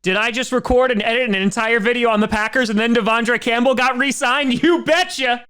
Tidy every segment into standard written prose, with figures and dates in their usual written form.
Did I just record and edit an entire video on the Packers and then De'Vondre Campbell got re-signed? You betcha!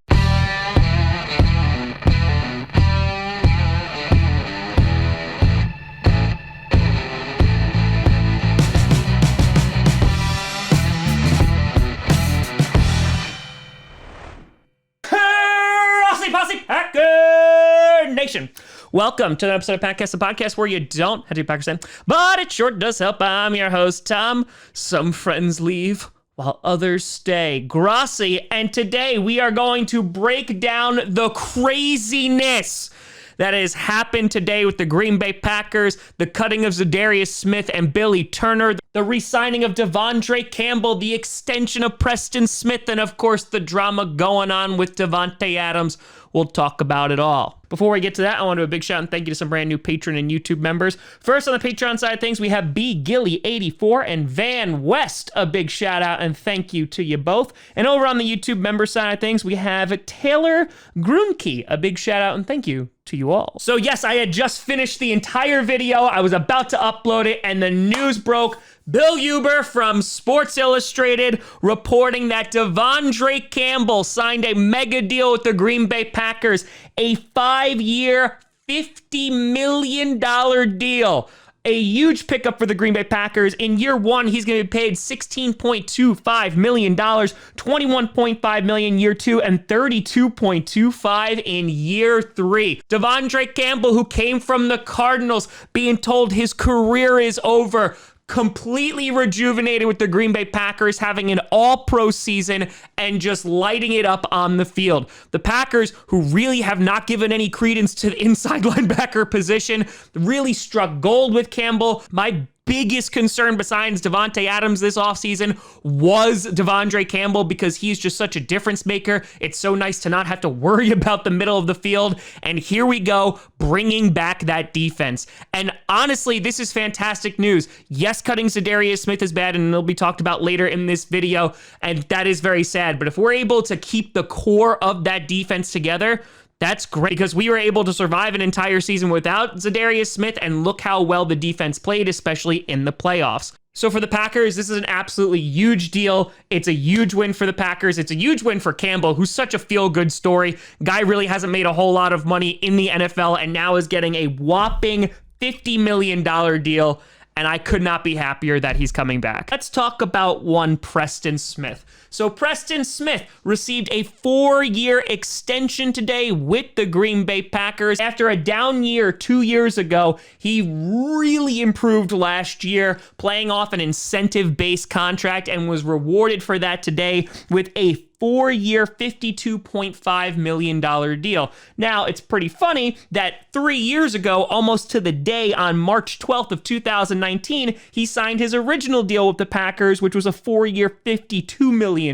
Posse Packer Nation. Welcome to an episode of Packcast, the podcast where you don't have to be Packers fan, but it sure does help. I'm your host, Tom. Some friends leave while others stay. Grossi, and today we are going to break down the craziness that has happened today with the Green Bay Packers, the cutting of Za'Darius Smith and Billy Turner, the re-signing of Devondre Campbell, the extension of Preston Smith, and of course the drama going on with Davante Adams. We'll talk about it all. Before we get to that, I want to do a big shout and thank you to some brand new Patreon and YouTube members. First, on the Patreon side of things, we have B. Gilly84 and Van West. A big shout out and thank you to you both. And over on the YouTube member side of things, we have Taylor Grunke. A big shout out and thank you to you all. So yes, I had just finished the entire video. I was about to upload it and the news broke. Bill Huber from Sports Illustrated reporting that De'Vondre Campbell signed a mega deal with the Green Bay Packers, a 5-year, $50 million deal. A huge pickup for the Green Bay Packers. In year one, he's going to be paid $16.25 million, $21.5 million year two, and $32.25 in year three. De'Vondre Campbell, who came from the Cardinals, being told his career is over, completely rejuvenated with the Green Bay Packers, having an all-pro season and just lighting it up on the field. The Packers, who really have not given any credence to the inside linebacker position, really struck gold with Campbell. My biggest concern besides Davante Adams this offseason was De'Vondre Campbell because he's just such a difference maker. It's so nice to not have to worry about the middle of the field. And here we go, bringing back that defense. And honestly, this is fantastic news. Yes, cutting Za'Darius Smith is bad, and it'll be talked about later in this video, and that is very sad. But if we're able to keep the core of that defense together, that's great because we were able to survive an entire season without Za'Darius Smith, and look how well the defense played, especially in the playoffs. So for the Packers, this is an absolutely huge deal. It's a huge win for the Packers. It's a huge win for Campbell, who's such a feel-good story. Guy really hasn't made a whole lot of money in the NFL and now is getting a whopping $50 million deal. And I could not be happier that he's coming back. Let's talk about one Preston Smith. So Preston Smith received a 4-year extension today with the Green Bay Packers. After a down year 2 years ago, he really improved last year, playing off an incentive-based contract, and was rewarded for that today with a 4-year, $52.5 million deal. Now, it's pretty funny that 3 years ago, almost to the day on March 12th of 2019, he signed his original deal with the Packers, which was a 4-year, $52 million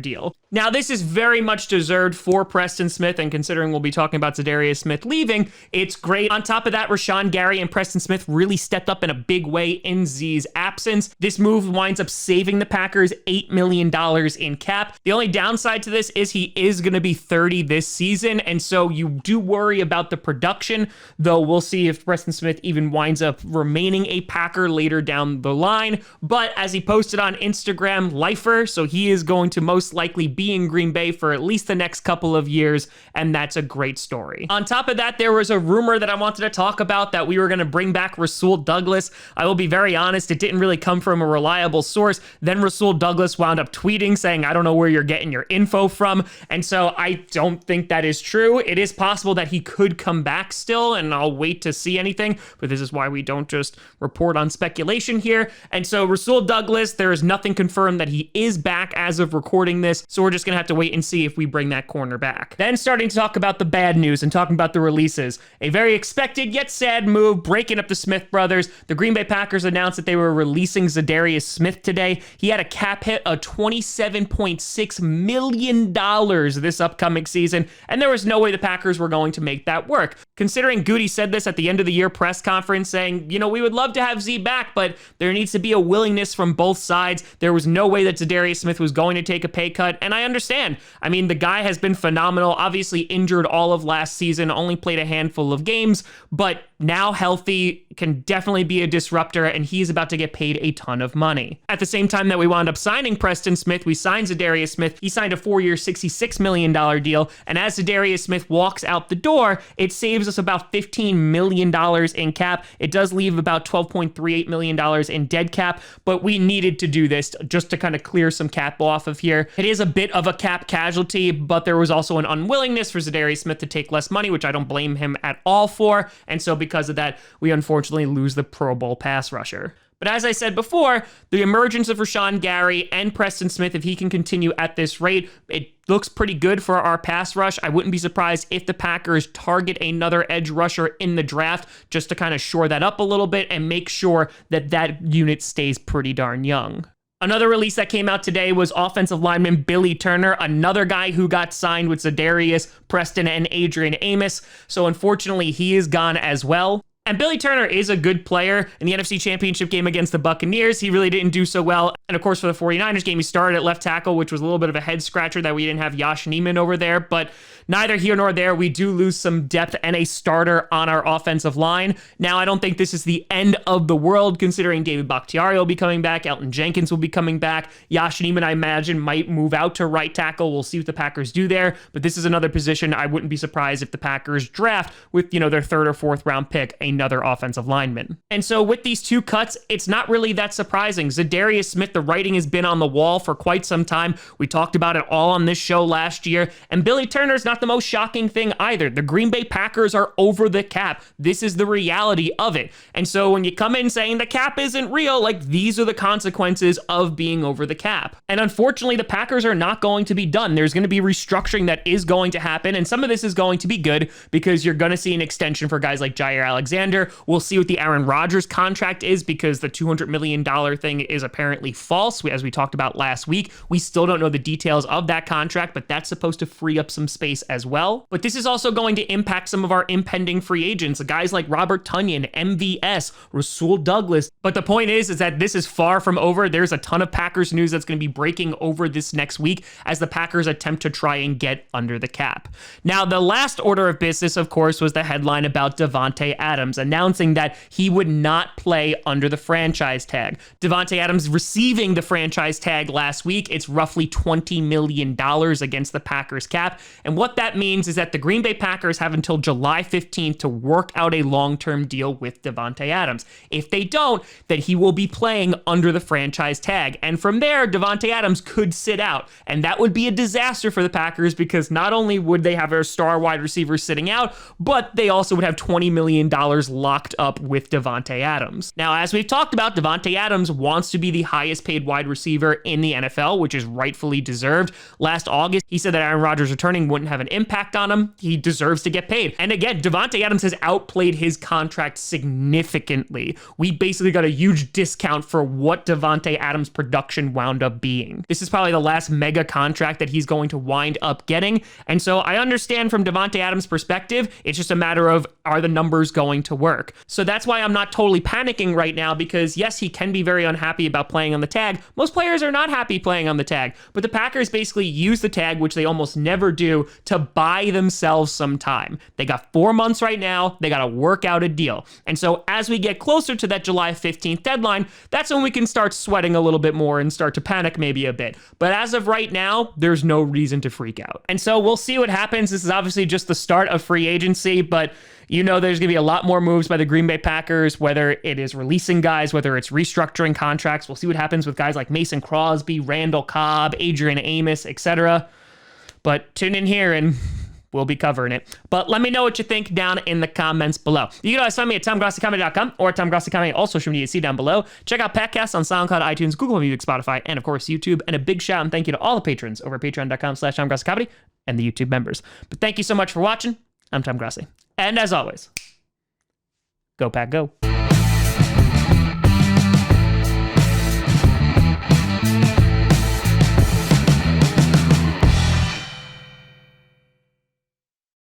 deal. Now, this is very much deserved for Preston Smith, and considering we'll be talking about Za'Darius Smith leaving, it's great. On top of that, Rashawn Gary and Preston Smith really stepped up in a big way in Z's absence. This move winds up saving the Packers $8 million in cap. The only downside to this is he is going to be 30 this season, and so you do worry about the production, though we'll see if Preston Smith even winds up remaining a Packer later down the line. But as he posted on Instagram, lifer, so he is going to most likely be in Green Bay for at least the next couple of years, and that's a great story. On top of that, there was a rumor that I wanted to talk about that we were going to bring back Rasul Douglas. I will be very honest, it didn't really come from a reliable source. Then Rasul Douglas wound up tweeting saying, I don't know where you're getting your info from, and so I don't think that is true. It is possible that he could come back still, and I'll wait to see anything, but this is why we don't just report on speculation here. And so Rasul Douglas, there is nothing confirmed that he is back as of recording this, so we're just going to have to wait and see if we bring that corner back. Then starting to talk about the bad news and talking about the releases. A very expected yet sad move, breaking up the Smith brothers. The Green Bay Packers announced that they were releasing Za'Darius Smith today. He had a cap hit of $27.6 million this upcoming season, and there was no way the Packers were going to make that work. Considering Goody said this at the end of the year press conference saying, you know, we would love to have Z back, but there needs to be a willingness from both sides. There was no way that Za'Darius Smith was going to take a pay cut, and I understand. I mean, the guy has been phenomenal, obviously injured all of last season, only played a handful of games, but now healthy, can definitely be a disruptor, and he's about to get paid a ton of money. At the same time that we wound up signing Preston Smith, we signed Za'Darius Smith. He signed a 4-year, $66 million deal, and as Za'Darius Smith walks out the door, it saves us about $15 million in cap. It does leave about $12.38 million in dead cap, but we needed to do this just to kind of clear some cap off of here. It is a bit of a cap casualty, but there was also an unwillingness for Za'Darius Smith to take less money, which I don't blame him at all for, and so because of that, we unfortunately lose the Pro Bowl pass rusher. But as I said before, the emergence of Rashawn Gary and Preston Smith, if he can continue at this rate, it looks pretty good for our pass rush. I wouldn't be surprised if the Packers target another edge rusher in the draft just to kind of shore that up a little bit and make sure that that unit stays pretty darn young. Another release that came out today was offensive lineman Billy Turner, another guy who got signed with Za'Darius, Preston, and Adrian Amos. So unfortunately, he is gone as well. And Billy Turner is a good player. In the NFC Championship game against the Buccaneers, he really didn't do so well. And of course, for the 49ers game, he started at left tackle, which was a little bit of a head scratcher that we didn't have Yosh Nijman over there. But neither here nor there, we do lose some depth and a starter on our offensive line. Now, I don't think this is the end of the world, considering David Bakhtiari will be coming back, Elton Jenkins will be coming back. Yosh Nijman, I imagine, might move out to right tackle. We'll see what the Packers do there. But this is another position I wouldn't be surprised if the Packers draft with, their 3rd or 4th round pick, another offensive lineman. And so with these two cuts, it's not really that surprising. Za'Darius Smith, the writing has been on the wall for quite some time. We talked about it all on this show last year. And Billy Turner's not the most shocking thing either. The Green Bay Packers are over the cap. This is the reality of it. And so when you come in saying the cap isn't real, these are the consequences of being over the cap. And unfortunately, the Packers are not going to be done. There's going to be restructuring that is going to happen. And some of this is going to be good because you're going to see an extension for guys like Jair Alexander. We'll see what the Aaron Rodgers contract is because the $200 million thing is apparently false. As we talked about last week, we still don't know the details of that contract, but that's supposed to free up some space as well. But this is also going to impact some of our impending free agents, guys like Robert Tonyan, MVS, Rasul Douglas. But the point is that this is far from over. There's a ton of Packers news that's going to be breaking over this next week as the Packers attempt to try and get under the cap. Now, the last order of business, of course, was the headline about Davante Adams announcing that he would not play under the franchise tag. Davante Adams receiving the franchise tag last week. It's roughly $20 million against the Packers cap. And what that means is that the Green Bay Packers have until July 15th to work out a long-term deal with Davante Adams. If they don't, then he will be playing under the franchise tag. And from there, Davante Adams could sit out. And that would be a disaster for the Packers because not only would they have their star wide receiver sitting out, but they also would have $20 million locked up with Davante Adams. Now, as we've talked about, Davante Adams wants to be the highest paid wide receiver in the NFL, which is rightfully deserved. Last August, he said that Aaron Rodgers returning wouldn't have an impact on him. He deserves to get paid. And again, Davante Adams has outplayed his contract significantly. We basically got a huge discount for what Davante Adams' production wound up being. This is probably the last mega contract that he's going to wind up getting. And so I understand from Davante Adams' perspective, it's just a matter of, are the numbers going to work? So that's why I'm not totally panicking right now because yes, he can be very unhappy about playing on the tag. Most players are not happy playing on the tag, but the Packers basically use the tag, which they almost never do, to buy themselves some time. They got 4 months right now. They got to work out a deal. And so as we get closer to that July 15th deadline, that's when we can start sweating a little bit more and start to panic maybe a bit. But as of right now, there's no reason to freak out. And so we'll see what happens. This is obviously just the start of free agency, but there's going to be a lot more moves by the Green Bay Packers, whether it is releasing guys, whether it's restructuring contracts. We'll see what happens with guys like Mason Crosby, Randall Cobb, Adrian Amos, etc. But tune in here and we'll be covering it. But let me know what you think down in the comments below. You can always find me at TomGrossiComedy.com or TomGrossiComedy, all social media you see down below. Check out podcasts on SoundCloud, iTunes, Google Music, Spotify, and of course YouTube. And a big shout and thank you to all the patrons over at patreon.com/TomGrossiComedy and the YouTube members. But thank you so much for watching. I'm Tom Grossi. And as always, go Pack Go.